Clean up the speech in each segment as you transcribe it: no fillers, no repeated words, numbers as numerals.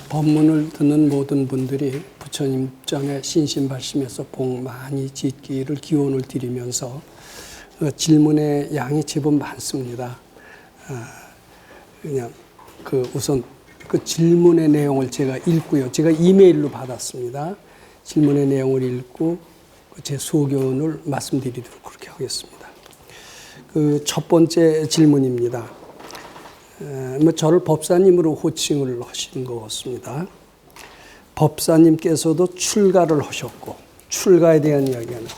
법문을 듣는 모든 분들이 부처님 전에 신신발심해서 복 많이 짓기를 기원을 드리면서 질문의 양이 제법 많습니다. 그냥 우선 그 질문의 내용을 제가 읽고요. 제가 이메일로 받았습니다. 질문의 내용을 읽고 제 소견을 말씀드리도록 그렇게 하겠습니다. 첫 번째 질문입니다. 저를 법사님으로 호칭을 하신 것 같습니다. 법사님께서도 출가를 하셨고, 출가에 대한 이야기가 나옵니다.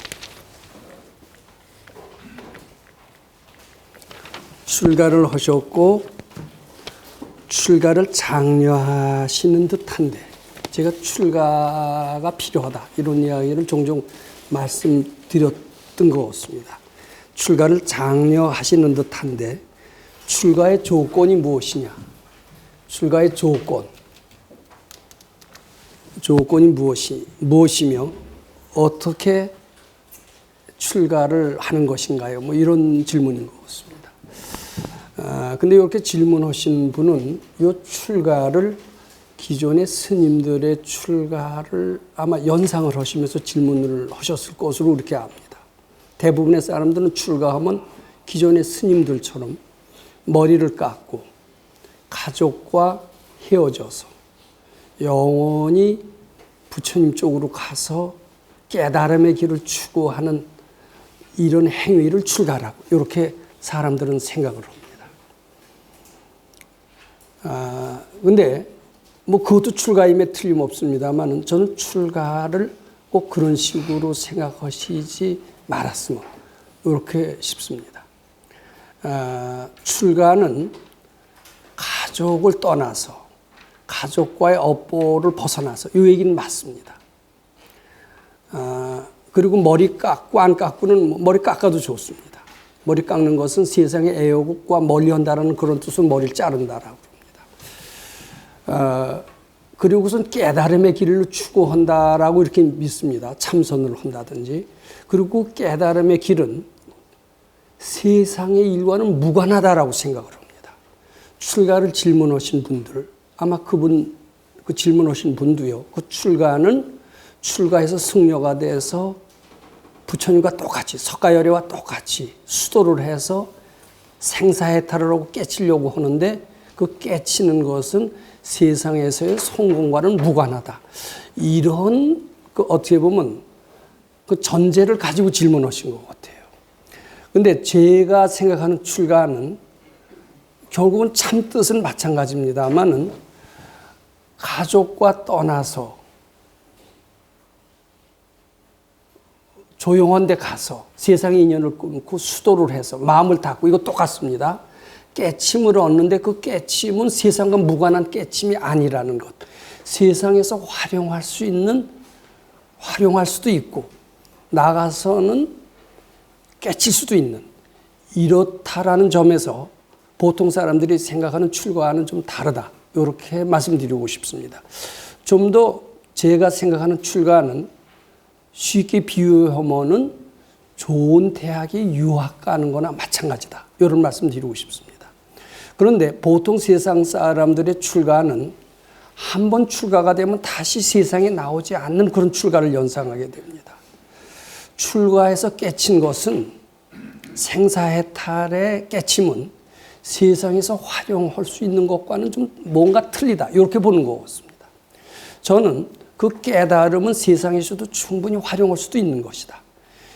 출가를 하셨고, 출가를 장려하시는 듯한데, 제가 출가가 필요하다, 이런 이야기를 종종 말씀드렸던 것 같습니다. 출가를 장려하시는 듯한데, 출가의 조건이 무엇이냐? 출가의 조건이 무엇이며 어떻게 출가를 하는 것인가요? 이런 질문인 것 같습니다. 근데 이렇게 질문하신 분은 이 출가를 기존의 스님들의 출가를 아마 연상을 하시면서 질문을 하셨을 것으로 그렇게 압니다. 대부분의 사람들은 출가하면 기존의 스님들처럼 머리를 깎고 가족과 헤어져서 영원히 부처님 쪽으로 가서 깨달음의 길을 추구하는 이런 행위를 출가라고 이렇게 사람들은 생각을 합니다. 근데 그것도 출가임에 틀림없습니다만 저는 출가를 꼭 그런 식으로 생각하시지 말았으면 이렇게 싶습니다. 출가는 가족을 떠나서 가족과의 업보를 벗어나서 이 얘기는 맞습니다. 그리고 머리 깎고 안 깎고는 머리 깎아도 좋습니다. 머리 깎는 것은 세상의 애욕과 멀리한다는 그런 뜻으로 머리를 자른다라고 합니다. 그리고선 깨달음의 길을 추구한다라고 이렇게 믿습니다. 참선을 한다든지. 그리고 깨달음의 길은 세상의 일과는 무관하다라고 생각을 합니다. 출가를 질문하신 분들, 아마 그 질문하신 분도요, 그 출가는 출가해서 승려가 돼서 부처님과 똑같이, 석가열애와 똑같이 수도를 해서 생사해탈을 하고 깨치려고 하는데 그 깨치는 것은 세상에서의 성공과는 무관하다. 이런 어떻게 보면 그 전제를 가지고 질문하신 것 같아요. 근데 제가 생각하는 출가는 결국은 참뜻은 마찬가지입니다만은 가족과 떠나서 조용한 데 가서 세상의 인연을 끊고 수도를 해서 마음을 닫고 이거 똑같습니다. 깨침을 얻는데 그 깨침은 세상과 무관한 깨침이 아니라는 것. 세상에서 활용할 수도 있고 나가서는 깨칠 수도 있는 이렇다라는 점에서 보통 사람들이 생각하는 출가와는 좀 다르다. 이렇게 말씀드리고 싶습니다. 좀 더 제가 생각하는 출가는 쉽게 비유하면은 좋은 대학에 유학 가는 거나 마찬가지다. 이런 말씀 드리고 싶습니다. 그런데 보통 세상 사람들의 출가는 한 번 출가가 되면 다시 세상에 나오지 않는 그런 출가를 연상하게 됩니다. 출가해서 깨친 것은 생사해탈의 깨침은 세상에서 활용할 수 있는 것과는 좀 뭔가 틀리다. 이렇게 보는 것 같습니다. 저는 그 깨달음은 세상에서도 충분히 활용할 수도 있는 것이다.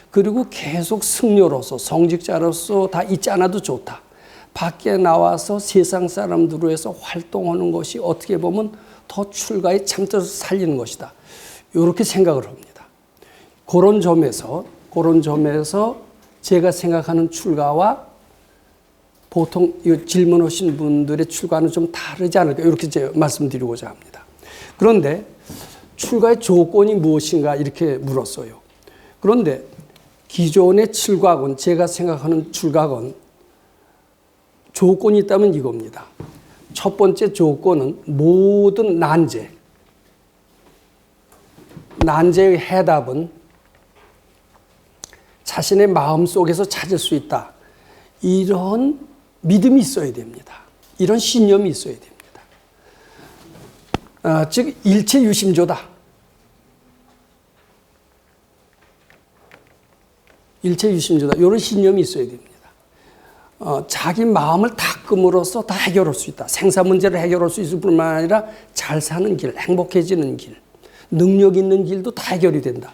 그리고 계속 승려로서 성직자로서 다 있지 않아도 좋다. 밖에 나와서 세상 사람들로 해서 활동하는 것이 어떻게 보면 더 출가의 참뜻을 살리는 것이다. 이렇게 생각을 합니다. 그런 점에서 제가 생각하는 출가와 보통 질문하신 분들의 출가는 좀 다르지 않을까 이렇게 제가 말씀드리고자 합니다. 그런데 출가의 조건이 무엇인가 이렇게 물었어요. 그런데 기존의 출가건, 제가 생각하는 출가건 조건이 있다면 이겁니다. 첫 번째 조건은 모든 난제의 해답은 자신의 마음속에서 찾을 수 있다. 이런 믿음이 있어야 됩니다. 이런 신념이 있어야 됩니다. 즉 일체유심조다. 일체유심조다. 이런 신념이 있어야 됩니다. 자기 마음을 닦음으로써 다 해결할 수 있다. 생사 문제를 해결할 수 있을 뿐만 아니라 잘 사는 길, 행복해지는 길, 능력 있는 길도 다 해결이 된다.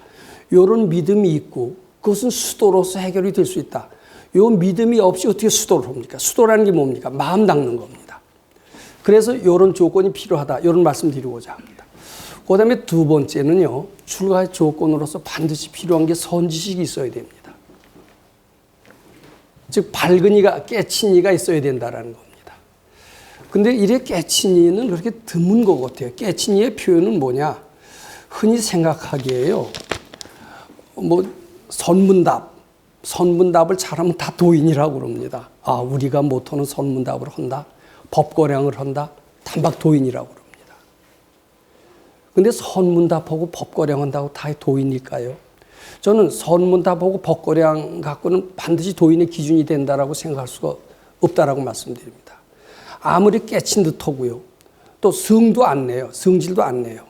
이런 믿음이 있고 그것은 수도로서 해결이 될 수 있다. 이 믿음이 없이 어떻게 수도를 합니까? 수도라는 게 뭡니까? 마음 닦는 겁니다. 그래서 이런 조건이 필요하다. 이런 말씀 드리고자 합니다. 그 다음에 두 번째는요. 출가의 조건으로서 반드시 필요한 게 선지식이 있어야 됩니다. 즉 밝은 이가 깨친 이가 있어야 된다라는 겁니다. 근데 이래 깨친 이는 그렇게 드문 것 같아요. 깨친 이의 표현은 뭐냐? 흔히 생각하기에요. 선문답을 잘하면 다 도인이라고 그럽니다. 우리가 못하는 선문답을 한다. 법거량을 한다. 단박 도인이라고 그럽니다. 근데 선문답하고 법거량 한다고 다 도인일까요? 저는 선문답하고 법거량 갖고는 반드시 도인의 기준이 된다라고 생각할 수가 없다라고 말씀드립니다. 아무리 깨친 듯하고요. 또 성도 안 내요. 성질도 안 내요.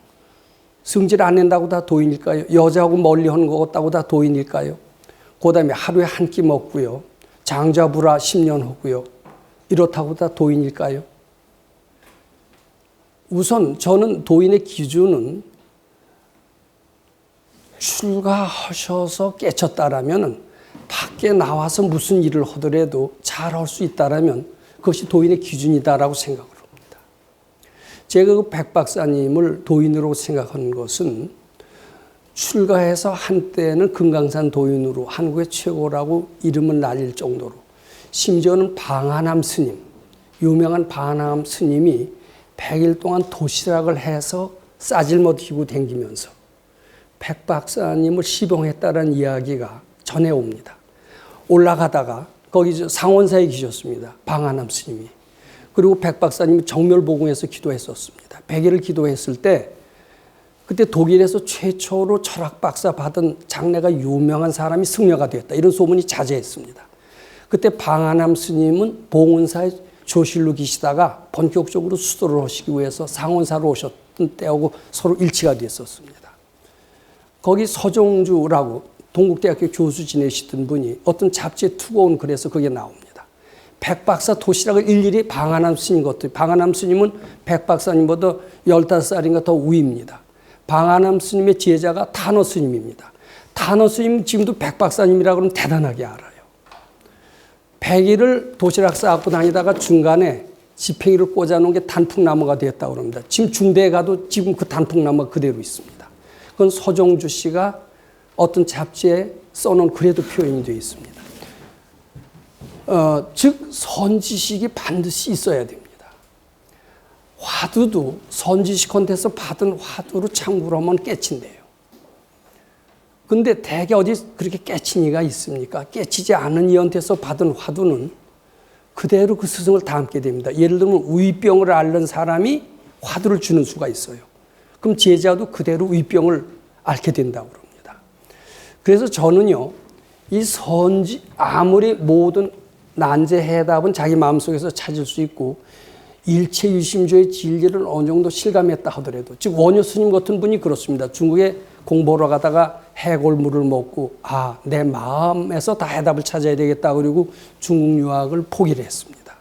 성질 안 낸다고 다 도인일까요? 여자하고 멀리 하는 것 같다고 다 도인일까요? 그 다음에 하루에 한 끼 먹고요. 장자부라 10년 하고요. 이렇다고 다 도인일까요? 우선 저는 도인의 기준은 출가하셔서 깨쳤다라면 밖에 나와서 무슨 일을 하더라도 잘할 수 있다라면 그것이 도인의 기준이다라고 생각을 합니다. 제가 그 백 박사님을 도인으로 생각하는 것은 출가해서 한때는 금강산 도인으로 한국의 최고라고 이름을 날릴 정도로 심지어는 방한암 스님, 유명한 방한암 스님이 100일 동안 도시락을 해서 싸질못 휘고 댕기면서 백 박사님을 시봉했다는 이야기가 전해옵니다. 올라가다가 거기 상원사에 계셨습니다. 방한암 스님이. 그리고 백 박사님이 정멸보궁에서 기도했었습니다. 100일을 기도했을 때 그때 독일에서 최초로 철학 박사 받은 장래가 유명한 사람이 승려가 되었다. 이런 소문이 자자했습니다. 그때 방한암 스님은 봉은사에 조실로 계시다가 본격적으로 수도를 하시기 위해서 상원사로 오셨던 때하고 서로 일치가 됐었습니다. 거기 서정주라고 동국대학교 교수 지내시던 분이 어떤 잡지에 투고 온 글에서 그게 나옵니다. 백박사 도시락을 일일이 방한암 스님 것도 방한암 스님은 백박사님보다 15살인가 더 위입니다. 방한암 스님의 제자가 탄어 스님입니다. 탄어 스님 지금도 백박사님이라고 하면 대단하게 알아요. 100일을 도시락 싸갖고 다니다가 중간에 지팽이를 꽂아놓은 게 단풍나무가 되었다고 합니다. 지금 중대에 가도 지금 그 단풍나무가 그대로 있습니다. 그건 서정주 씨가 어떤 잡지에 써놓은 글에도 표현이 되어 있습니다. 즉 선지식이 반드시 있어야 됩니다. 화두도 선지식한테서 받은 화두로 참고하면 깨친대요. 근데 대개 어디 그렇게 깨친 이가 있습니까? 깨치지 않은 이한테서 받은 화두는 그대로 그 스승을 닮게 됩니다. 예를 들면 우이병을 앓는 사람이 화두를 주는 수가 있어요. 그럼 제자도 그대로 위병을 앓게 된다고 합니다. 그래서 저는요, 이 아무리 모든 난제 해답은 자기 마음속에서 찾을 수 있고 일체유심조의 진리를 어느 정도 실감했다 하더라도, 즉 원효 스님 같은 분이 그렇습니다. 중국에 공부하러 가다가 해골물을 먹고 내 마음에서 다 해답을 찾아야 되겠다 그리고 중국 유학을 포기를 했습니다.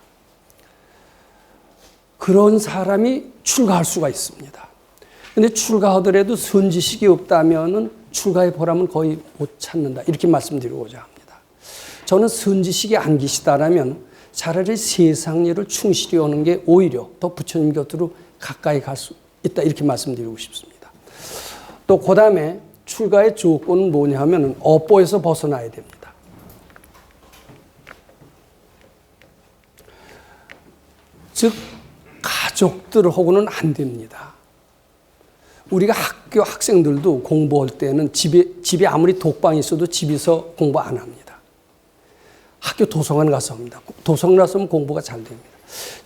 그런 사람이 출가할 수가 있습니다. 근데 출가하더라도 선지식이 없다면은 출가의 보람은 거의 못 찾는다. 이렇게 말씀드리고자 합니다. 저는 선지식이 안 계시다라면 차라리 세상 일을 충실히 하는 게 오히려 더 부처님 곁으로 가까이 갈 수 있다. 이렇게 말씀드리고 싶습니다. 또 그 다음에 출가의 조건은 뭐냐 하면 업보에서 벗어나야 됩니다. 즉 가족들하고는 안 됩니다. 우리가 학교 학생들도 공부할 때는 집에 아무리 독방이 있어도 집에서 공부 안 합니다. 학교 도서관 가서 합니다. 도서관 가서 하면 공부가 잘 됩니다.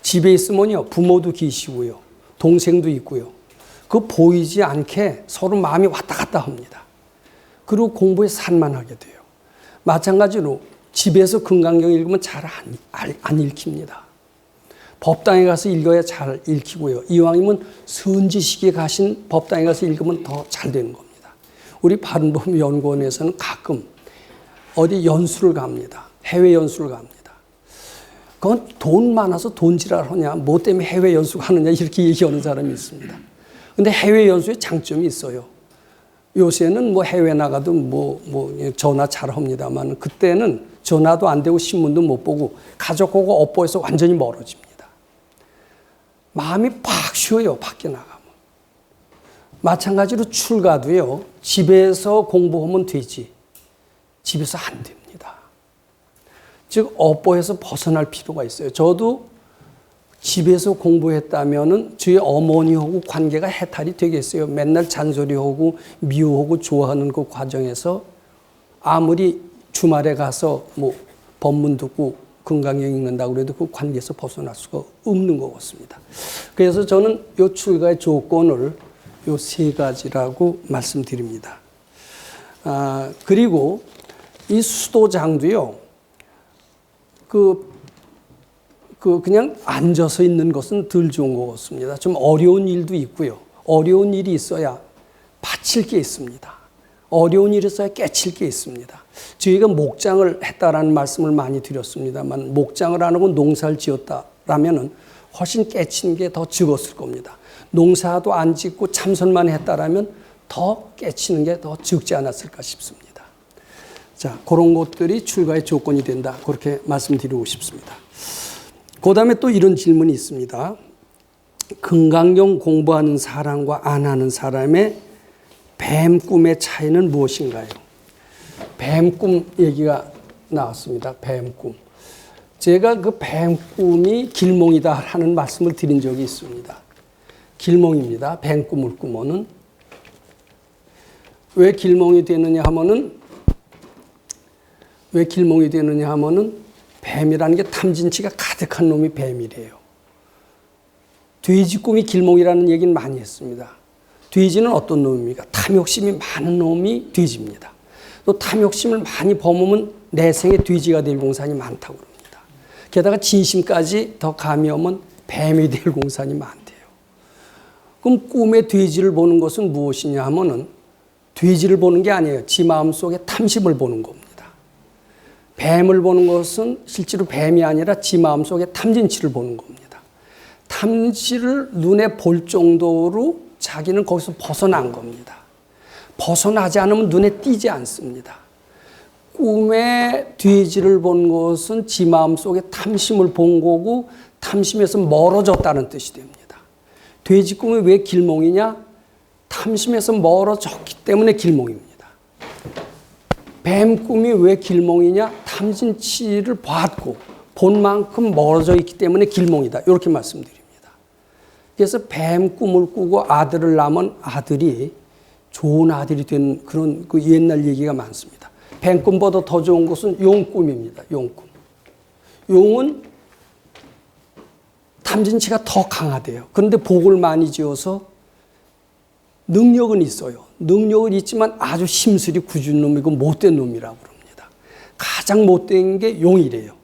집에 있으면요, 부모도 계시고요, 동생도 있고요. 그 보이지 않게 서로 마음이 왔다 갔다 합니다. 그리고 공부에 산만하게 돼요. 마찬가지로 집에서 금강경 읽으면 잘 안 읽힙니다. 법당에 가서 읽어야 잘 읽히고요. 이왕이면 선지식에 가신 법당에 가서 읽으면 더 잘 되는 겁니다. 우리 바른법연구원에서는 가끔 어디 연수를 갑니다. 해외 연수를 갑니다. 그건 돈 많아서 돈지랄 하냐, 뭐 때문에 해외 연수 가느냐 이렇게 얘기하는 사람이 있습니다. 근데 해외 연수에 장점이 있어요. 요새는 뭐 해외 나가도 뭐 전화 잘 합니다만 그때는 전화도 안 되고 신문도 못 보고 가족하고 업보에서 완전히 멀어집니다. 마음이 팍 쉬어요. 밖에 나가면. 마찬가지로 출가도요. 집에서 공부하면 되지. 집에서 안 됩니다. 즉 업보에서 벗어날 필요가 있어요. 저도 집에서 공부했다면은 저희 어머니하고 관계가 해탈이 되겠어요. 맨날 잔소리하고 미워하고 좋아하는 그 과정에서 아무리 주말에 가서 뭐 법문 듣고 건강경 읽는다고 그래도 그 관계에서 벗어날 수가 없는 것 같습니다. 그래서 저는 이 출가의 조건을 이 3가지라고 말씀드립니다. 그리고 이 수도장도요, 그냥 앉아서 있는 것은 덜 좋은 것 같습니다. 좀 어려운 일도 있고요. 어려운 일이 있어야 바칠 게 있습니다. 어려운 일이 있어야 깨칠 게 있습니다. 저희가 목장을 했다라는 말씀을 많이 드렸습니다만, 목장을 안 하고 농사를 지었다라면은 훨씬 깨친 게 더 적었을 겁니다. 농사도 안 짓고 참선만 했다라면 더 깨치는 게 더 적지 않았을까 싶습니다. 자, 그런 것들이 출가의 조건이 된다. 그렇게 말씀드리고 싶습니다. 그 다음에 또 이런 질문이 있습니다. 금강경 공부하는 사람과 안 하는 사람의 뱀 꿈의 차이는 무엇인가요? 뱀 꿈 얘기가 나왔습니다. 뱀 꿈. 제가 그 뱀 꿈이 길몽이다 하는 말씀을 드린 적이 있습니다. 길몽입니다. 뱀 꿈을 꾸면은. 왜 길몽이 되느냐 하면은 뱀이라는 게 탐진치가 가득한 놈이 뱀이래요. 돼지 꿈이 길몽이라는 얘기는 많이 했습니다. 돼지는 어떤 놈입니까? 탐욕심이 많은 놈이 돼지입니다. 또 탐욕심을 많이 범하면 내 생에 돼지가 될 공산이 많다고 그럽니다. 게다가 진심까지 더 가미하면 뱀이 될 공산이 많대요. 그럼 꿈에 돼지를 보는 것은 무엇이냐 하면은 돼지를 보는 게 아니에요. 지 마음속에 탐심을 보는 겁니다. 뱀을 보는 것은 실제로 뱀이 아니라 지 마음속에 탐진치를 보는 겁니다. 탐진치를 눈에 볼 정도로 자기는 거기서 벗어난 겁니다. 벗어나지 않으면 눈에 띄지 않습니다. 꿈에 돼지를 본 것은 지 마음속에 탐심을 본 거고 탐심에서 멀어졌다는 뜻이 됩니다. 돼지 꿈이 왜 길몽이냐? 탐심에서 멀어졌기 때문에 길몽입니다. 뱀 꿈이 왜 길몽이냐? 탐진치를 봤고 본 만큼 멀어져 있기 때문에 길몽이다. 이렇게 말씀드립니다. 그래서 뱀 꿈을 꾸고 아들을 낳으면 아들이 좋은 아들이 되는 그런 그 옛날 얘기가 많습니다. 뱀 꿈보다 더 좋은 것은 용 꿈입니다. 용 꿈. 용은 탐진치가 더 강하대요. 그런데 복을 많이 지어서 능력은 있어요. 능력은 있지만 아주 심술이 굳은 놈이고 못된 놈이라고 그럽니다. 가장 못된 게 용이래요.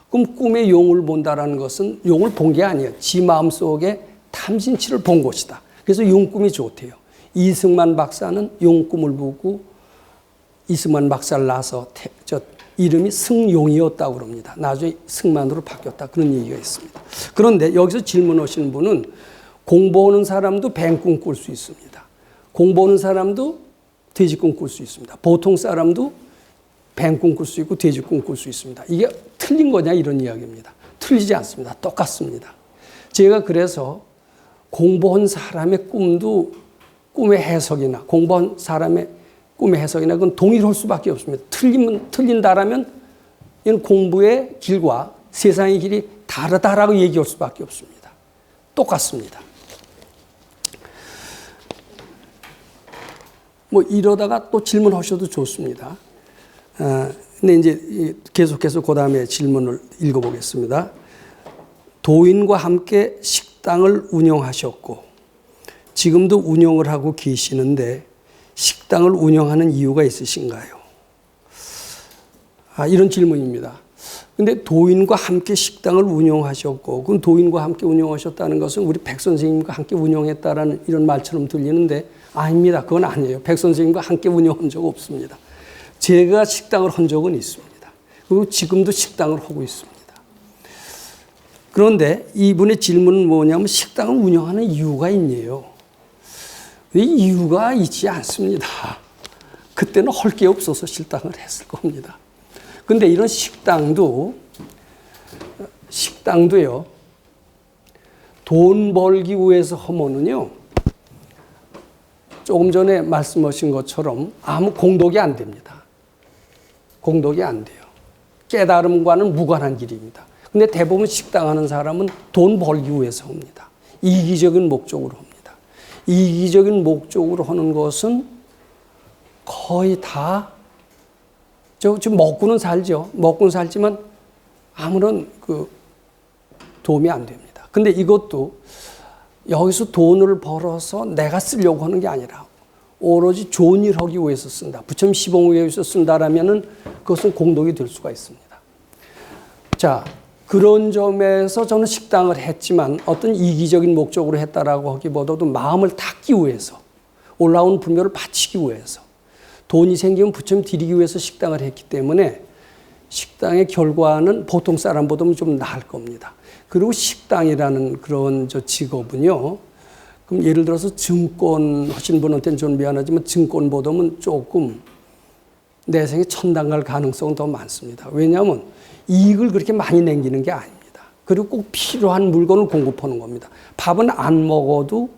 그럼 꿈에 용을 본다라는 것은 용을 본 게 아니에요. 지 마음속에 탐진치를 본 것이다. 그래서 용 꿈이 좋대요. 이승만 박사는 용 꿈을 보고 이승만 박사를 낳아서 이름이 승용이었다고 그럽니다. 나중에 승만으로 바뀌었다. 그런 얘기가 있습니다. 그런데 여기서 질문하시는 분은 공부하는 사람도 뱀 꿈 꿀 수 있습니다. 공부하는 사람도 돼지 꿈 꿀 수 있습니다. 보통 사람도 뱀 꿈 꿀 수 있고 돼지 꿈 꿀 수 있습니다. 이게 틀린 거냐 이런 이야기입니다. 틀리지 않습니다. 똑같습니다. 제가 그래서 공부한 사람의 꿈도 꿈의 해석이나 공부한 사람의 꿈의 해석이나 그건 동일할 수밖에 없습니다. 틀린다라면 이건 공부의 길과 세상의 길이 다르다라고 얘기할 수밖에 없습니다. 똑같습니다. 뭐 이러다가 또 질문하셔도 좋습니다. 근데 이제 계속해서 그 다음에 질문을 읽어보겠습니다. 도인과 함께 식당을 운영하셨고 지금도 운영을 하고 계시는데 식당을 운영하는 이유가 있으신가요? 이런 질문입니다. 근데 도인과 함께 식당을 운영하셨고, 그 도인과 함께 운영하셨다는 것은 우리 백 선생님과 함께 운영했다라는 이런 말처럼 들리는데 아닙니다. 그건 아니에요. 백 선생님과 함께 운영한 적 없습니다. 제가 식당을 한 적은 있습니다. 그리고 지금도 식당을 하고 있습니다. 그런데 이분의 질문은 뭐냐면 식당을 운영하는 이유가 있네요. 이 이유가 있지 않습니다. 그때는 할 게 없어서 식당을 했을 겁니다. 근데 이런 식당도요, 돈 벌기 위해서 하면은요, 조금 전에 말씀하신 것처럼 아무 공덕이 안 됩니다. 공덕이 안 돼요. 깨달음과는 무관한 길입니다. 근데 대부분 식당 하는 사람은 돈 벌기 위해서 합니다. 이기적인 목적으로 합니다. 이기적인 목적으로 하는 것은 거의 다 지금 먹고는 살죠. 먹고는 살지만 아무런 도움이 안 됩니다. 근데 이것도 여기서 돈을 벌어서 내가 쓰려고 하는 게 아니라 오로지 좋은 일 하기 위해서 쓴다. 부처님 시봉을 위해서 쓴다라면은 그것은 공덕이 될 수가 있습니다. 자, 그런 점에서 저는 식당을 했지만 어떤 이기적인 목적으로 했다라고 하기보다도 마음을 닦기 위해서, 올라온 불묘를 바치기 위해서, 돈이 생기면 부처님 드리기 위해서 식당을 했기 때문에 식당의 결과는 보통 사람보다는 좀 나을 겁니다. 그리고 식당이라는 그런 직업은요, 그럼 예를 들어서 증권 하신 분한테는 좀 미안하지만 증권보다는 조금 내 생에 천당 갈 가능성은 더 많습니다. 왜냐하면 이익을 그렇게 많이 남기는 게 아닙니다. 그리고 꼭 필요한 물건을 공급하는 겁니다. 밥은 안 먹으면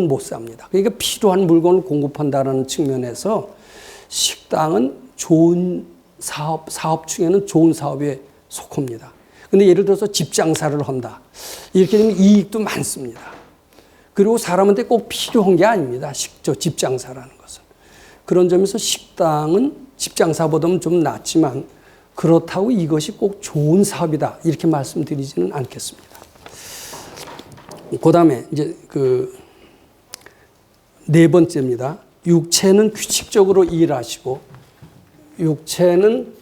못 삽니다. 그러니까 필요한 물건을 공급한다는 측면에서 식당은 좋은 사업 중에는 좋은 사업에 속합니다. 근데 예를 들어서 집 장사를 한다. 이렇게 되면 이익도 많습니다. 그리고 사람한테 꼭 필요한 게 아닙니다. 집 장사라는 것은. 그런 점에서 식당은 집 장사보다는 좀 낫지만 그렇다고 이것이 꼭 좋은 사업이다. 이렇게 말씀드리지는 않겠습니다. 그 다음에 이제 네 번째입니다. 육체는 규칙적으로 일하시고, 육체는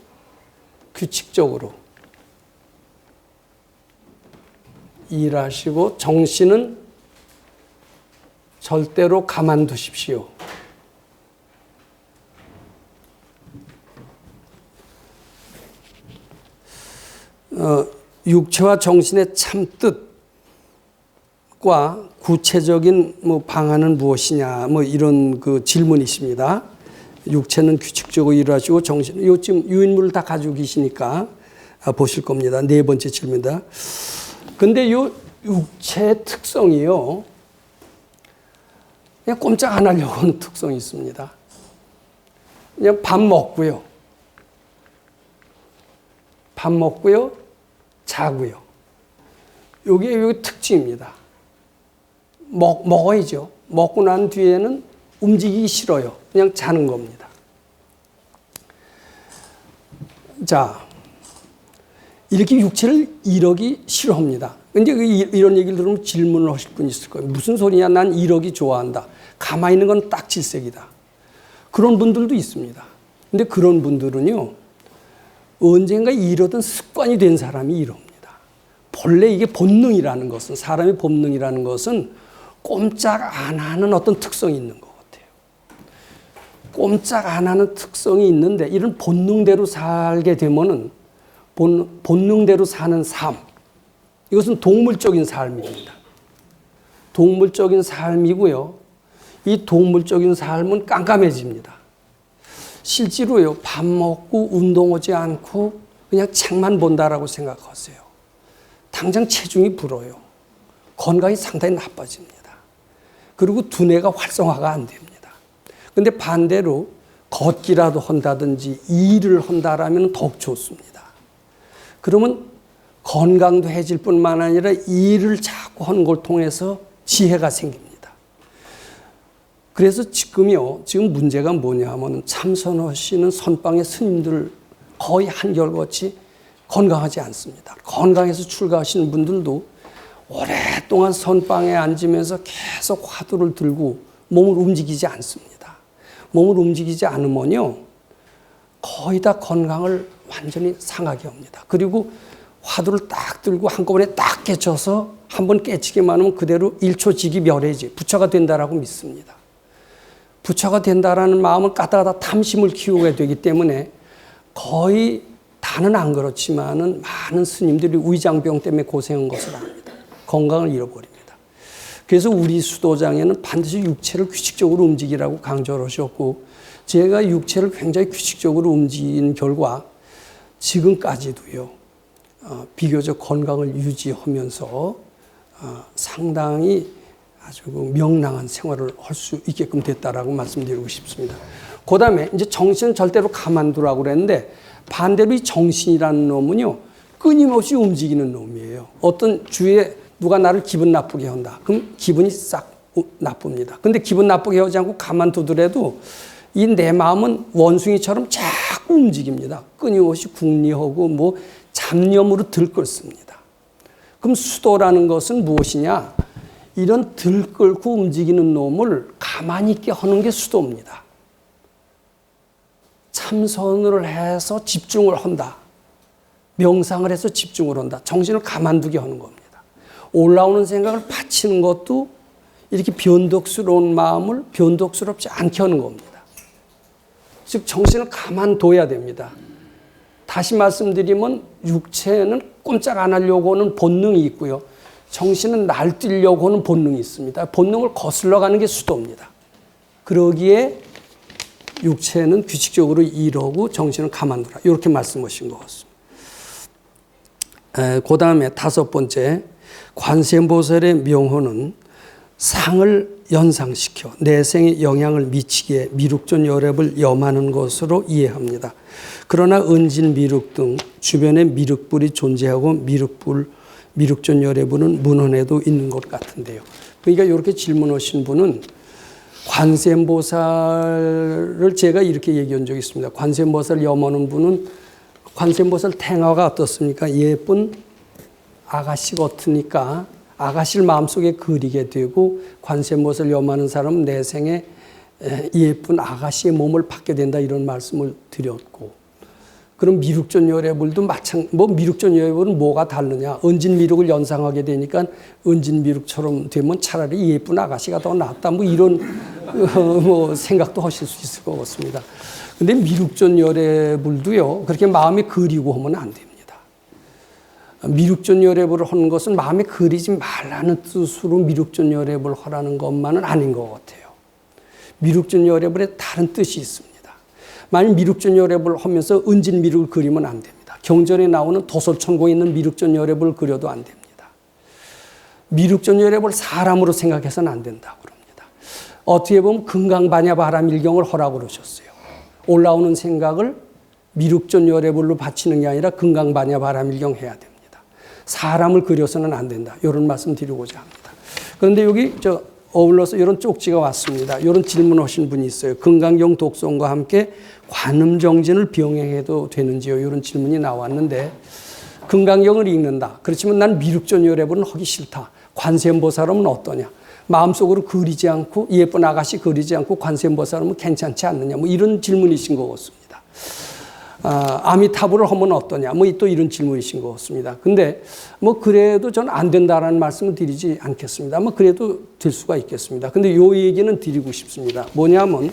규칙적으로 일하시고, 정신은 절대로 가만두십시오. 육체와 정신의 참 뜻과 구체적인 방안은 무엇이냐, 이런 질문이십니다. 육체는 규칙적으로 일하시고 정신은 요즘 유인물을 다 가지고 계시니까 보실 겁니다. 네 번째 질문입니다. 근데 요 육체의 특성이요, 그냥 꼼짝 안 하려고 하는 특성이 있습니다. 그냥 밥 먹고요, 자고요. 요게 특징입니다. 먹어야죠. 먹고 난 뒤에는 움직이기 싫어요. 그냥 자는 겁니다. 자, 이렇게 육체를 이러기 싫어합니다. 근데 이런 얘기를 들으면 질문을 하실 분이 있을 거예요. 무슨 소리냐? 난 이러기 좋아한다. 가만히 있는 건 딱 질색이다. 그런 분들도 있습니다. 근데 그런 분들은요, 언젠가 이러던 습관이 된 사람이 이럽니다. 본래 이게 본능이라는 것은, 사람의 본능이라는 것은 꼼짝 안 하는 어떤 특성이 있는 것 같아요. 꼼짝 안 하는 특성이 있는데 이런 본능대로 살게 되면은 본능대로 사는 삶, 이것은 동물적인 삶입니다. 동물적인 삶이고요. 이 동물적인 삶은 깜깜해집니다. 실제로요, 밥 먹고 운동하지 않고 그냥 책만 본다라고 생각하세요. 당장 체중이 불어요. 건강이 상당히 나빠집니다. 그리고 두뇌가 활성화가 안 됩니다. 근데 반대로 걷기라도 한다든지 일을 한다라면 더욱 좋습니다. 그러면 건강도 해질 뿐만 아니라 일을 자꾸 하는 걸 통해서 지혜가 생깁니다. 그래서 지금 문제가 뭐냐 하면 참선하시는 선방의 스님들 거의 한결같이 건강하지 않습니다. 건강해서 출가하시는 분들도 오랫동안 선방에 앉으면서 계속 화두를 들고 몸을 움직이지 않습니다. 몸을 움직이지 않으면요, 거의 다 건강을 완전히 상하게 옵니다. 그리고 화두를 딱 들고 한꺼번에 딱 깨쳐서 한번 깨치기만 하면 그대로 1초 지기 멸해지 부처가 된다라고 믿습니다. 부처가 된다라는 마음을 까다가 탐심을 키우게 되기 때문에 거의 다는 안 그렇지만은 많은 스님들이 위장병 때문에 고생한 것을 압니다. 건강을 잃어버립니다. 그래서 우리 수도장에는 반드시 육체를 규칙적으로 움직이라고 강조를 하셨고, 제가 육체를 굉장히 규칙적으로 움직이는 결과 지금까지도요, 비교적 건강을 유지하면서 상당히 아주 명랑한 생활을 할 수 있게끔 됐다라고 말씀드리고 싶습니다. 그 다음에 이제 정신은 절대로 가만두라고 그랬는데, 반대로 이 정신이라는 놈은요, 끊임없이 움직이는 놈이에요. 어떤 주위에 누가 나를 기분 나쁘게 한다. 그럼 기분이 싹 나쁩니다. 근데 기분 나쁘게 하지 않고 가만두더라도 이 내 마음은 원숭이처럼 자꾸 움직입니다. 끊임없이 궁리하고 뭐 잡념으로 들끓습니다. 그럼 수도라는 것은 무엇이냐? 이런 들끓고 움직이는 놈을 가만히 있게 하는 게 수도입니다. 참선을 해서 집중을 한다. 명상을 해서 집중을 한다. 정신을 가만두게 하는 겁니다. 올라오는 생각을 받치는 것도 이렇게 변덕스러운 마음을 변덕스럽지 않게 하는 겁니다. 즉 정신을 가만둬야 됩니다. 다시 말씀드리면 육체는 꼼짝 안 하려고 하는 본능이 있고요. 정신은 날뛰려고 하는 본능이 있습니다. 본능을 거슬러 가는 게 수도입니다. 그러기에 육체는 규칙적으로 일하고 정신은 가만두라. 이렇게 말씀하신 것 같습니다. 그 다음에 5번째, 관세음보살의 명호는 상을 연상시켜 내생에 영향을 미치기에 미륵존 여랩을 염하는 것으로 이해합니다. 그러나 은진 미륵 등 주변에 미륵불이 존재하고 미륵존 여랩은 문헌에도 있는 것 같은데요. 그러니까 이렇게 질문하신 분은 관세음보살을 제가 이렇게 얘기한 적이 있습니다. 관세음보살 염하는 분은 관세음보살 탱화가 어떻습니까? 예쁜 아가씨 같으니까 아가씨를 마음속에 그리게 되고, 관세음보살 염하는 사람은 내 생에 예쁜 아가씨의 몸을 받게 된다, 이런 말씀을 드렸고, 그럼 미륵존 여래불도 미륵존 여래불은 뭐가 다르냐? 은진 미륵을 연상하게 되니까 은진 미륵처럼 되면 차라리 예쁜 아가씨가 더 낫다, 뭐 이런 생각도 하실 수 있을 것 같습니다. 근데 미륵존 여래불도요, 그렇게 마음에 그리고 하면 안 됩니다. 미륵존 여랩을 하는 것은 마음에 그리지 말라는 뜻으로 미륵존 여랩을 하라는 것만은 아닌 것 같아요. 미륵존 여랩에 다른 뜻이 있습니다. 만약 미륵존 여랩을 하면서 은진 미륵을 그리면 안 됩니다. 경전에 나오는 도솔천고에 있는 미륵존 여랩을 그려도 안 됩니다. 미륵존 여랩을 사람으로 생각해서는 안 된다고 그럽니다. 어떻게 보면 금강반야바람일경을 하라고 그러셨어요. 올라오는 생각을 미륵존 여랩으로 바치는 게 아니라 금강반야바람일경 해야 됩니다. 사람을 그려서는 안 된다, 이런 말씀 드리고자 합니다. 그런데 여기 어울러서 이런 쪽지가 왔습니다. 이런 질문하신 분이 있어요. 금강경 독송과 함께 관음정진을 병행해도 되는지요? 이런 질문이 나왔는데, 금강경을 읽는다. 그렇지만 난 미륵존 여랩은 하기 싫다. 관세음보살은 어떠냐? 마음속으로 그리지 않고 예쁜 아가씨 그리지 않고 관세음보살은 괜찮지 않느냐? 뭐 이런 질문이신 것 같습니다. 아미타불을 하면 어떠냐? 뭐 또 이런 질문이신 것 같습니다. 근데 뭐 그래도 저는 안 된다라는 말씀을 드리지 않겠습니다. 뭐 그래도 될 수가 있겠습니다. 근데 요 얘기는 드리고 싶습니다. 뭐냐면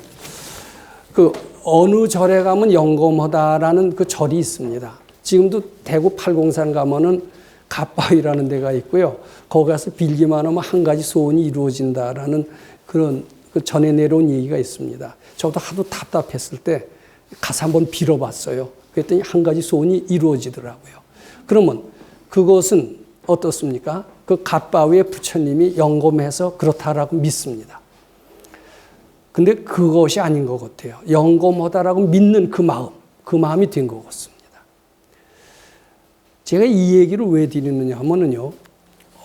그 어느 절에 가면 영검하다라는 그 절이 있습니다. 지금도 대구 팔공산 가면은 갓바위라는 데가 있고요. 거기 가서 빌기만 하면 한 가지 소원이 이루어진다라는 그런 그 전에 내려온 얘기가 있습니다. 저도 하도 답답했을 때 가서 한번 빌어봤어요. 그랬더니 한 가지 소원이 이루어지더라고요. 그러면 그것은 어떻습니까? 그 갓바위의 부처님이 영검해서 그렇다라고 믿습니다. 근데 그것이 아닌 것 같아요. 영검하다라고 믿는 그 마음이 된 것 같습니다. 제가 이 얘기를 왜 드리느냐 하면은요,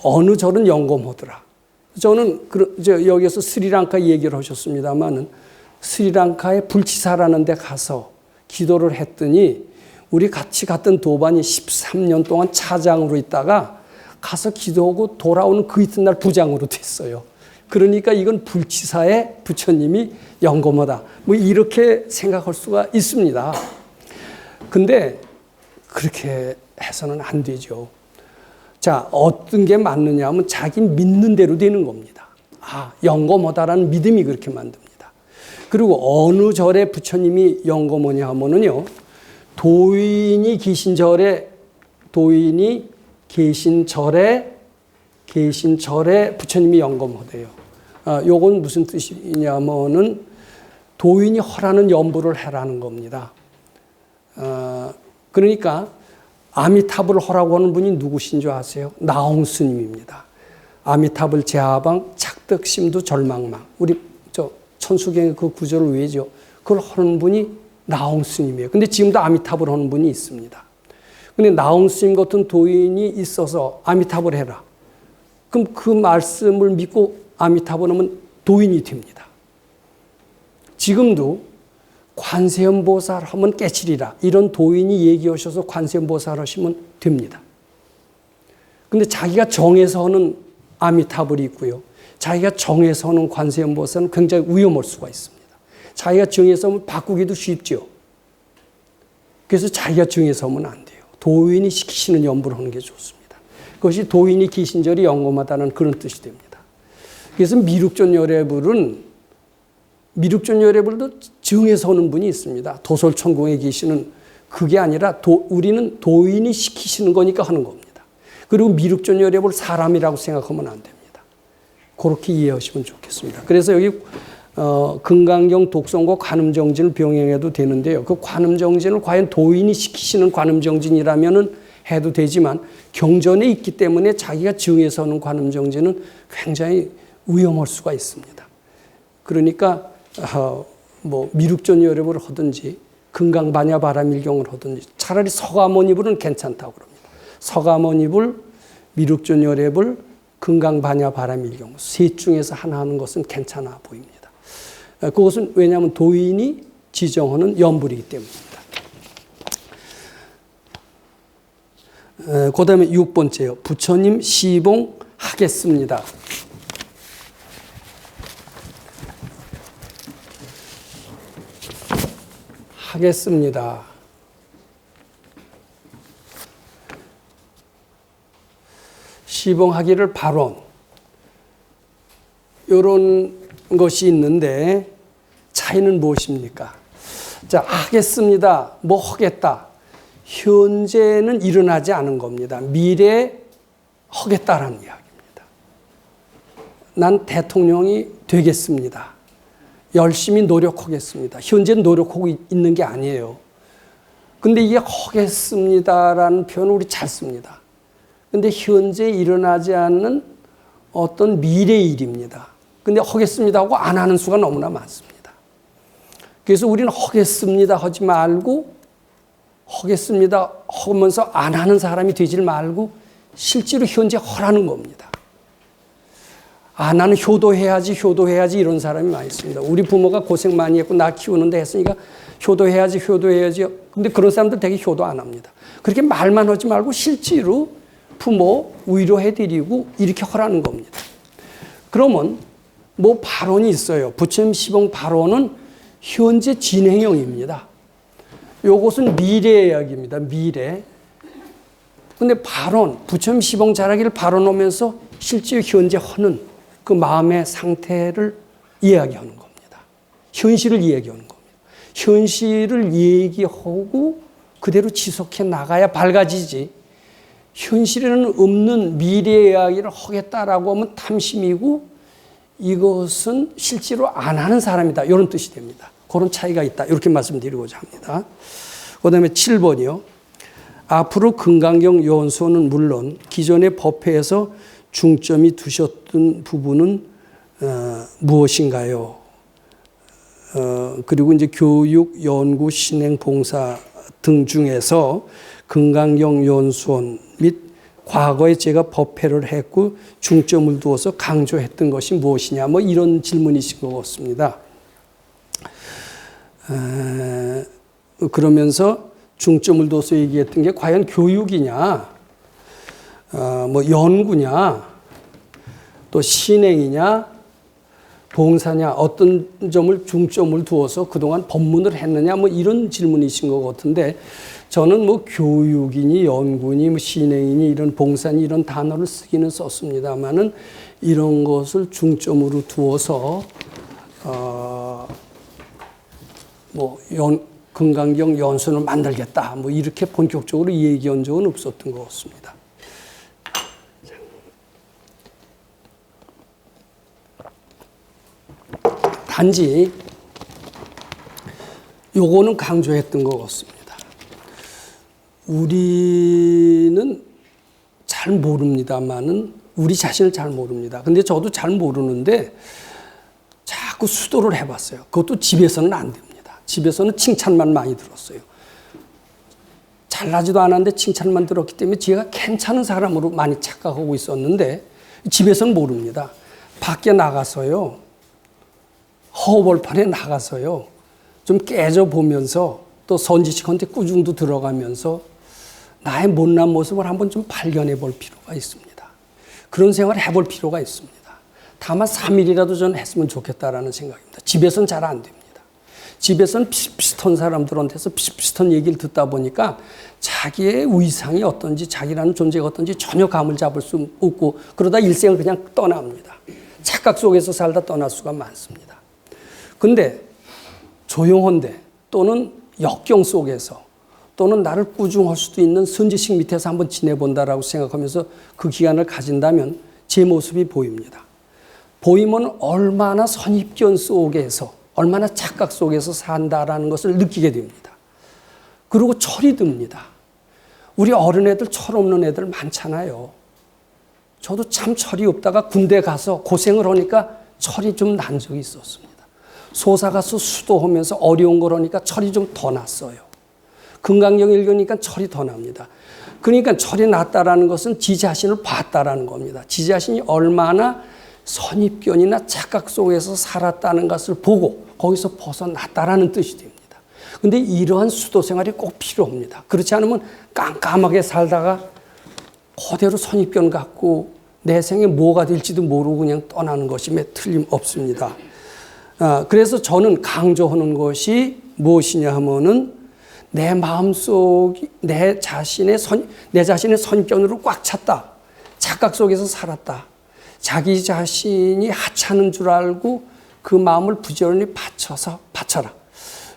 어느 절은 영검하더라. 저는 여기서 스리랑카 얘기를 하셨습니다만은, 스리랑카의 불치사라는 데 가서 기도를 했더니 우리 같이 갔던 도반이 13년 동안 차장으로 있다가 가서 기도하고 돌아오는 그 이튿날 부장으로 됐어요. 그러니까 이건 불치사의 부처님이 영검하다, 뭐 이렇게 생각할 수가 있습니다. 근데 그렇게 해서는 안 되죠. 자, 어떤 게 맞느냐 하면 자기 믿는 대로 되는 겁니다. 영거모다라는 믿음이 그렇게 만듭니다. 그리고 어느 절에 부처님이 영거모냐 하면은요, 도인이 계신 절에 부처님이 영거모돼요. 요건 무슨 뜻이냐면은 도인이 허라는 연부를 해라는 겁니다. 그러니까 아미타불을 허라고 하는 분이 누구신 줄 아세요? 나홍 스님입니다. 아미타불 제하방 착득심도 절망망. 우리 천수경의 그 구절을 외죠. 그걸 하는 분이 나홍 스님이에요. 근데 지금도 아미타불 하는 분이 있습니다. 근데 나홍 스님 같은 도인이 있어서 아미타불 해라. 그럼 그 말씀을 믿고 아미타불 하면 도인이 됩니다. 지금도 관세음보살 하면 깨치리라. 이런 도인이 얘기하셔서 관세음보살 하시면 됩니다. 근데 자기가 정해서 하는 아미타불이 있고요. 자기가 정해서 하는 관세음보살은 굉장히 위험할 수가 있습니다. 자기가 정해서 하면 바꾸기도 쉽죠. 그래서 자기가 정해서 하면 안 돼요. 도인이 시키시는 연부를 하는 게 좋습니다. 그것이 도인이 기신절이 영검하다는 그런 뜻이 됩니다. 그래서 미륵존 열애불도 정해서 오는 분이 있습니다. 도솔천공에 계시는 그게 아니라 우리는 도인이 시키시는 거니까 하는 겁니다. 그리고 미륵존 열애불 사람이라고 생각하면 안 됩니다. 그렇게 이해하시면 좋겠습니다. 그래서 여기 금강경 독성과 관음정진을 병행해도 되는데요. 그 관음정진을 과연 도인이 시키시는 관음정진이라면 해도 되지만 경전에 있기 때문에 자기가 정해서 하는 관음정진은 굉장히 위험할 수가 있습니다. 그러니까 미륵존 열애불을 하든지 금강반야바라밀경을 하든지 차라리 서가모니불은 괜찮다고 그럽니다. 서가모니불, 미륵존 열애불, 금강반야바라밀경 셋 중에서 하나 하는 것은 괜찮아 보입니다. 그것은 왜냐하면 도인이 지정하는 연불이기 때문입니다. 그 다음에 6번째요. 부처님 시봉하겠습니다. 하겠습니다. 시봉하기를 발언. 이런 것이 있는데 차이는 무엇입니까? 자, 하겠습니다. 뭐 하겠다. 현재는 일어나지 않은 겁니다. 미래에 하겠다라는 이야기입니다. 난 대통령이 되겠습니다. 열심히 노력하겠습니다. 현재는 노력하고 있는 게 아니에요. 근데 이게 하겠습니다라는 표현을 우리 잘 씁니다. 근데 현재 일어나지 않는 어떤 미래의 일입니다. 근데 하겠습니다 하고 안 하는 수가 너무나 많습니다. 그래서 우리는 하겠습니다 하지 말고 하겠습니다 하면서 안 하는 사람이 되지 말고 실제로 현재 하라는 겁니다. 나는 효도해야지 이런 사람이 많이 있습니다. 우리 부모가 고생 많이 했고 나 키우는데 했으니까 효도해야지. 근데 그런 사람들 되게 효도 안 합니다. 그렇게 말만 하지 말고 실제로 부모 위로해드리고 이렇게 하라는 겁니다. 그러면 뭐 발언이 있어요. 부처님 시봉 발언은 현재 진행형입니다. 요것은 미래 이야기입니다. 미래. 근데 발언, 부처님 시봉 잘하기를 발언하면서 실제 현재 하는 그 마음의 상태를 이야기하는 겁니다. 현실을 이야기하는 겁니다. 현실을 얘기하고 그대로 지속해 나가야 밝아지지. 현실에는 없는 미래 이야기를 하겠다라고 하면 탐심이고 이것은 실제로 안 하는 사람이다. 이런 뜻이 됩니다. 그런 차이가 있다. 이렇게 말씀드리고자 합니다. 그 다음에 7번이요. 앞으로 금강경 연수는 물론 기존의 법회에서 중점이 두셨던 부분은 무엇인가요? 그리고 이제 교육, 연구, 신행, 봉사 등 중에서 금강경 연수원 및 과거에 제가 법회를 했고 중점을 두어서 강조했던 것이 무엇이냐, 뭐 이런 질문이신 것 같습니다. 그러면서 중점을 둬서 얘기했던 게 과연 교육이냐, 뭐 연구냐, 또 신행이냐, 봉사냐, 어떤 점을 중점을 두어서 그동안 법문을 했느냐, 뭐 이런 질문이신 것 같은데, 저는 뭐 교육이니 연구니 뭐 신행이니 이런 봉사니 이런 단어를 쓰기는 썼습니다만은 이런 것을 중점으로 두어서 금강경 연순을 만들겠다, 뭐 이렇게 본격적으로 얘기한 적은 없었던 것 같습니다. 단지 요거는 강조했던 것 같습니다. 우리는 잘 모릅니다만은 우리 자신을 잘 모릅니다. 근데 저도 잘 모르는데 자꾸 수도를 해봤어요. 그것도 집에서는 안 됩니다. 집에서는 칭찬만 많이 들었어요. 잘나지도 않았는데 칭찬만 들었기 때문에 제가 괜찮은 사람으로 많이 착각하고 있었는데 집에서는 모릅니다. 밖에 나가서요. 허벌판에 나가서요. 좀 깨져보면서 또 선지식한테 꾸중도 들어가면서 나의 못난 모습을 한번 좀 발견해 볼 필요가 있습니다. 그런 생활을 해볼 필요가 있습니다. 다만 3일이라도 전 했으면 좋겠다라는 생각입니다. 집에서는 잘 안 됩니다. 집에서는 비슷비슷한 사람들한테서 비슷비슷한 얘기를 듣다 보니까 자기의 위상이 어떤지 자기라는 존재가 어떤지 전혀 감을 잡을 수 없고 그러다 일생을 그냥 떠납니다. 착각 속에서 살다 떠날 수가 많습니다. 근데 조용한데 또는 역경 속에서 또는 나를 꾸중할 수도 있는 선지식 밑에서 한번 지내본다라고 생각하면서 그 기간을 가진다면 제 모습이 보입니다. 보이면 얼마나 선입견 속에서 얼마나 착각 속에서 산다라는 것을 느끼게 됩니다. 그리고 철이 듭니다. 우리 어린애들 철 없는 애들 많잖아요. 저도 참 철이 없다가 군대 가서 고생을 하니까 철이 좀 난 적이 있었습니다. 소사 가서 수도하면서 어려운 걸 하니까 철이 좀 더 났어요. 금강경 읽으니까 철이 더 납니다. 그러니까 철이 났다라는 것은 지 자신을 봤다라는 겁니다. 지 자신이 얼마나 선입견이나 착각 속에서 살았다는 것을 보고 거기서 벗어났다라는 뜻이 됩니다. 그런데 이러한 수도 생활이 꼭 필요합니다. 그렇지 않으면 깜깜하게 살다가 그대로 선입견 갖고 내 생에 뭐가 될지도 모르고 그냥 떠나는 것이 틀림없습니다. 그래서 저는 강조하는 것이 무엇이냐 하면은 내 마음속, 내 자신의 선입견으로 꽉 찼다. 착각 속에서 살았다. 자기 자신이 하찮은 줄 알고 그 마음을 부지런히 바쳐라.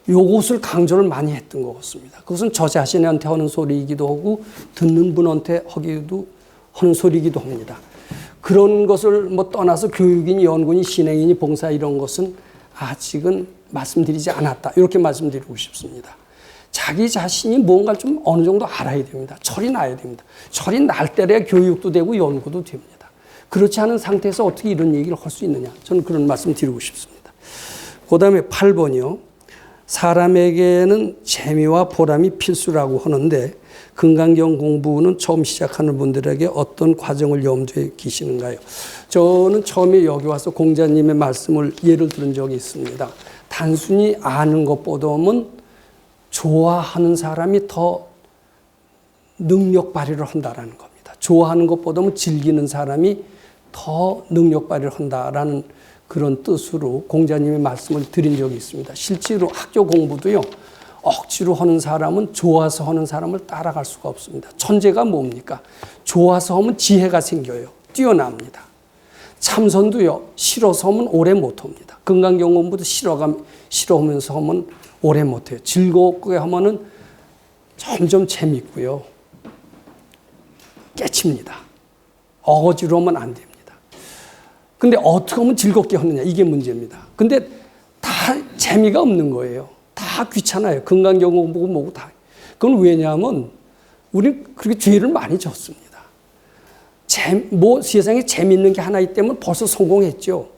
요것을 강조를 많이 했던 것 같습니다. 그것은 저 자신한테 하는 소리이기도 하고 듣는 분한테 하는 소리이기도 합니다. 그런 것을 떠나서 교육이니 연구니 신행이니 봉사 이런 것은 아직은 말씀드리지 않았다. 이렇게 말씀드리고 싶습니다. 자기 자신이 뭔가를 좀 어느 정도 알아야 됩니다. 철이 나야 됩니다. 철이 날 때려야 교육도 되고 연구도 됩니다. 그렇지 않은 상태에서 어떻게 이런 얘기를 할 수 있느냐. 저는 그런 말씀 드리고 싶습니다. 그 다음에 8번이요. 사람에게는 재미와 보람이 필수라고 하는데 금강경 공부는 처음 시작하는 분들에게 어떤 과정을 염두에 기시는가요? 저는 처음에 여기 와서 공자님의 말씀을 예를 들은 적이 있습니다. 단순히 아는 것보다는 좋아하는 사람이 더 능력 발휘를 한다라는 겁니다. 좋아하는 것보다는 즐기는 사람이 더 능력 발휘를 한다라는 그런 뜻으로 공자님의 말씀을 드린 적이 있습니다. 실제로 학교 공부도요. 억지로 하는 사람은 좋아서 하는 사람을 따라갈 수가 없습니다. 천재가 뭡니까? 좋아서 하면 지혜가 생겨요. 뛰어납니다. 참선도요. 싫어서 하면 오래 못합니다. 금강경 공부도 싫어하면서 하면 오래 못해요. 즐겁게 하면은 점점 재밌고요. 깨칩니다. 억지로 하면 안 됩니다. 근데 어떻게 하면 즐겁게 하느냐 이게 문제입니다. 근데 다 재미가 없는 거예요. 다 귀찮아요. 금강경 공부고 뭐고 다. 그건 왜냐하면 우리는 그렇게 죄를 많이 졌습니다. 세상에 재밌는 게 하나 있다면 벌써 성공했죠.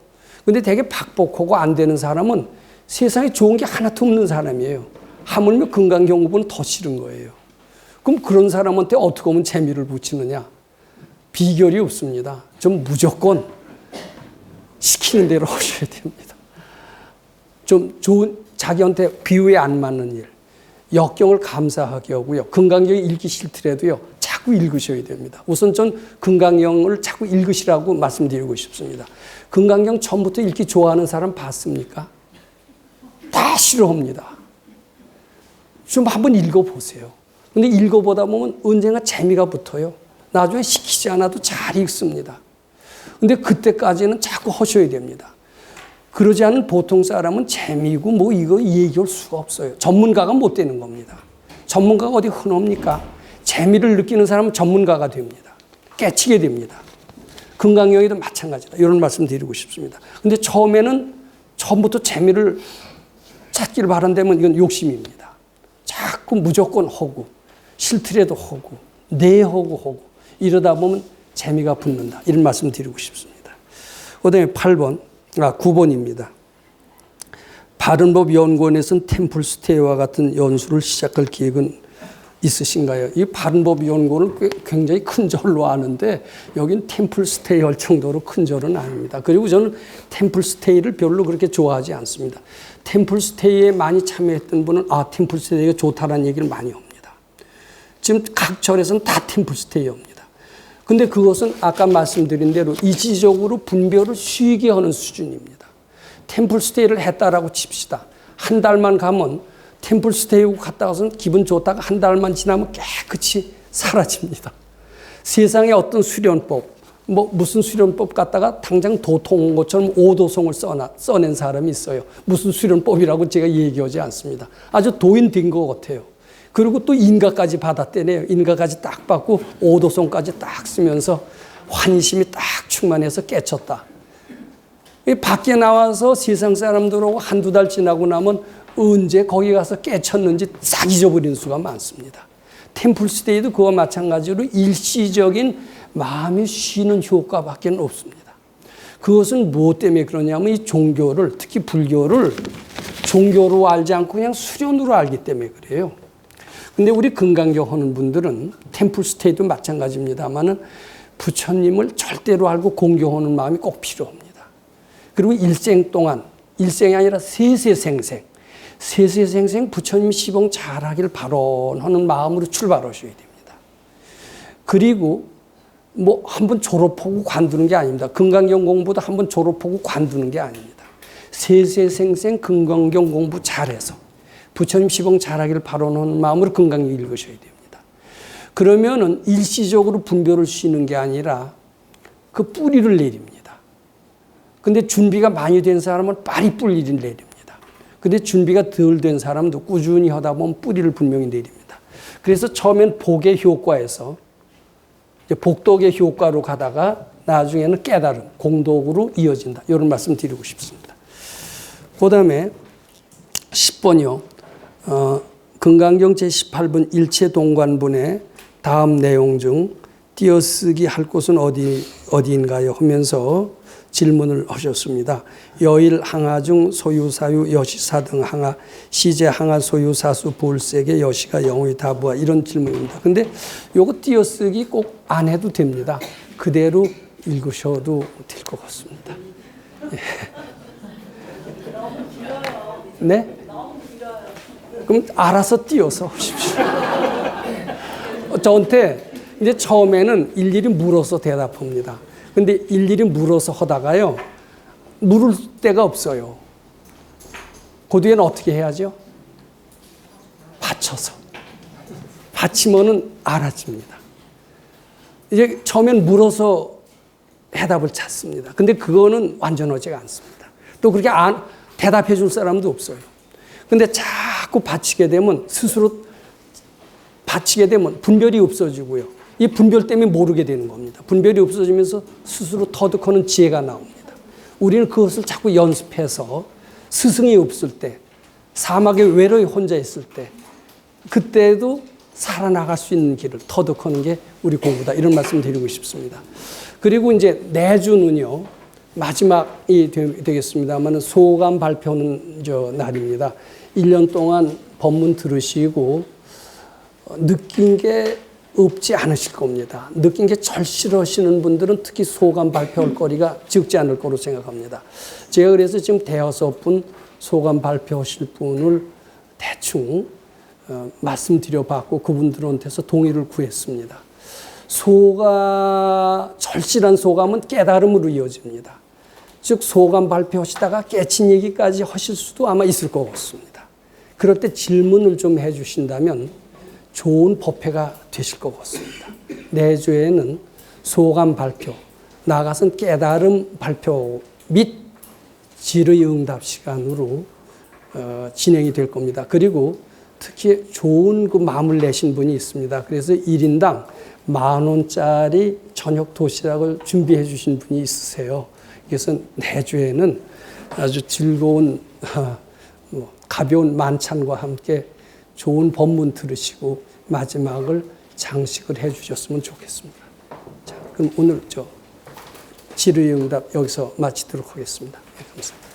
근데 되게 박복하고 안 되는 사람은 세상에 좋은 게 하나도 없는 사람이에요. 하물며 금강경 공부는 더 싫은 거예요. 그럼 그런 사람한테 어떻게 하면 재미를 붙이느냐? 비결이 없습니다. 좀 무조건 시키는 대로 하셔야 됩니다. 좀 좋은 자기한테 비유에 안 맞는 일, 역경을 감사하게 하고요. 금강경 읽기 싫더라도요. 자꾸 읽으셔야 됩니다. 우선 전 금강경을 자꾸 읽으시라고 말씀드리고 싶습니다. 금강경 처음부터 읽기 좋아하는 사람 봤습니까? 다 싫어합니다. 좀 한번 읽어보세요. 근데 읽어보다 보면 언젠가 재미가 붙어요. 나중에 시키지 않아도 잘 읽습니다. 근데 그때까지는 자꾸 하셔야 됩니다. 그러지 않은 보통 사람은 재미고 뭐 이거 얘기할 수가 없어요. 전문가가 못 되는 겁니다. 전문가가 어디 흔합니까? 재미를 느끼는 사람은 전문가가 됩니다. 깨치게 됩니다. 금강경에도 마찬가지다. 이런 말씀 드리고 싶습니다. 근데 처음부터 재미를 찾기를 바란다면 이건 욕심입니다. 자꾸 무조건 하고 싫더라도 하고 하고 이러다 보면 재미가 붙는다. 이런 말씀 드리고 싶습니다. 그다음에 9번입니다. 바른법연구원에서는 템플스테이와 같은 연수를 시작할 계획은 있으신가요? 이 바른법연구원을 굉장히 큰 절로 아는데 여긴 템플스테이 할 정도로 큰 절은 아닙니다. 그리고 저는 템플스테이를 별로 그렇게 좋아하지 않습니다. 템플스테이에 많이 참여했던 분은 템플스테이가 좋다라는 얘기를 많이 합니다. 지금 각 절에서는 다 템플스테이입니다. 근데 그것은 아까 말씀드린 대로 이지적으로 분별을 쉬게 하는 수준입니다. 템플스테이를 했다라고 칩시다. 한 달만 가면 템플스테이고 갔다 와서는 기분 좋다가 한 달만 지나면 깨끗이 사라집니다. 세상에 어떤 수련법, 무슨 수련법 갖다가 당장 도통 온 것처럼 오도송을 써낸 사람이 있어요. 무슨 수련법이라고 제가 얘기하지 않습니다. 아주 도인 된 것 같아요. 그리고 또 인가까지 받았대네요. 인가까지 딱 받고 오도송까지 딱 쓰면서 환심이 딱 충만해서 깨쳤다. 밖에 나와서 세상 사람들하고 한두 달 지나고 나면 언제 거기 가서 깨쳤는지 싹 잊어버리는 수가 많습니다. 템플스테이도 그와 마찬가지로 일시적인 마음이 쉬는 효과밖에 없습니다. 그것은 무엇 때문에 그러냐면 이 종교를, 특히 불교를 종교로 알지 않고 그냥 수련으로 알기 때문에 그래요. 근데 우리 금강경 하는 분들은 템플스테이도 마찬가지입니다만은 부처님을 절대로 알고 공경하는 마음이 꼭 필요합니다. 그리고 일생 동안, 일생이 아니라 세세생생 부처님 시봉 잘하길 바라는 마음으로 출발하셔야 됩니다. 그리고 한번 졸업하고 관두는 게 아닙니다. 금강경 공부도 한번 졸업하고 관두는 게 아닙니다. 세세생생 금강경 공부 잘해서 부처님 시봉 잘하길 바라는 마음으로 금강경 읽으셔야 됩니다. 그러면은 일시적으로 분별을 쉬는 게 아니라 그 뿌리를 내립니다. 근데 준비가 많이 된 사람은 빨리 뿌리를 내립니다. 근데 준비가 덜 된 사람도 꾸준히 하다 보면 뿌리를 분명히 내립니다. 그래서 처음엔 복의 효과에서 복덕의 효과로 가다가 나중에는 깨달음, 공덕으로 이어진다. 이런 말씀 드리고 싶습니다. 그 다음에 10번이요. 금강경 제18번 일체동관분의 다음 내용 중 띄어쓰기 할 곳은 어디인가요? 하면서 질문을 하셨습니다. 여일 항하 중 소유사유 여시사 등 항하 시제 항하 소유사수 볼색의 여시가 영의 다부하 이런 질문입니다. 근데 요거 띄어쓰기 꼭 안 해도 됩니다. 그대로 읽으셔도 될 것 같습니다. 네? 그럼 알아서 띄어서 하십시오. 저한테 이제 처음에는 일일이 물어서 대답합니다. 근데 일일이 물어서 하다가요, 물을 데가 없어요. 그 뒤에는 어떻게 해야죠? 받쳐서. 받치면은 알아집니다. 이제 처음엔 물어서 해답을 찾습니다. 근데 그거는 완전하지가 않습니다. 또 그렇게 대답해 줄 사람도 없어요. 근데 자꾸 받치게 되면 분별이 없어지고요. 이 분별 때문에 모르게 되는 겁니다. 분별이 없어지면서 스스로 터득하는 지혜가 나옵니다. 우리는 그것을 자꾸 연습해서 스승이 없을 때, 사막에 외로이 혼자 있을 때, 그때도 살아나갈 수 있는 길을 터득하는 게 우리 공부다. 이런 말씀 드리고 싶습니다. 그리고 이제 내주는요, 마지막이 되겠습니다만 소감 발표는 날입니다. 1년 동안 법문 들으시고 느낀 게 없지 않으실 겁니다. 느낀 게 절실하시는 분들은 특히 소감 발표할 거리가 적지 않을 거로 생각합니다. 제가 그래서 지금 5분 소감 발표하실 분을 대충 말씀드려봤고 그분들한테서 동의를 구했습니다. 절실한 소감은 깨달음으로 이어집니다. 즉 소감 발표하시다가 깨친 얘기까지 하실 수도 아마 있을 것 같습니다. 그럴 때 질문을 좀 해주신다면 좋은 법회가 되실 것 같습니다. 내주에는 소감 발표, 나아가서는 깨달음 발표 및 질의응답 시간으로 진행이 될 겁니다. 그리고 특히 좋은 그 마음을 내신 분이 있습니다. 그래서 1인당 10,000원짜리 저녁 도시락을 준비해 주신 분이 있으세요. 그래서 내주에는 아주 즐거운 가벼운 만찬과 함께 좋은 법문 들으시고 마지막을 장식을 해 주셨으면 좋겠습니다. 자, 그럼 오늘 질의응답 여기서 마치도록 하겠습니다. 네, 감사합니다.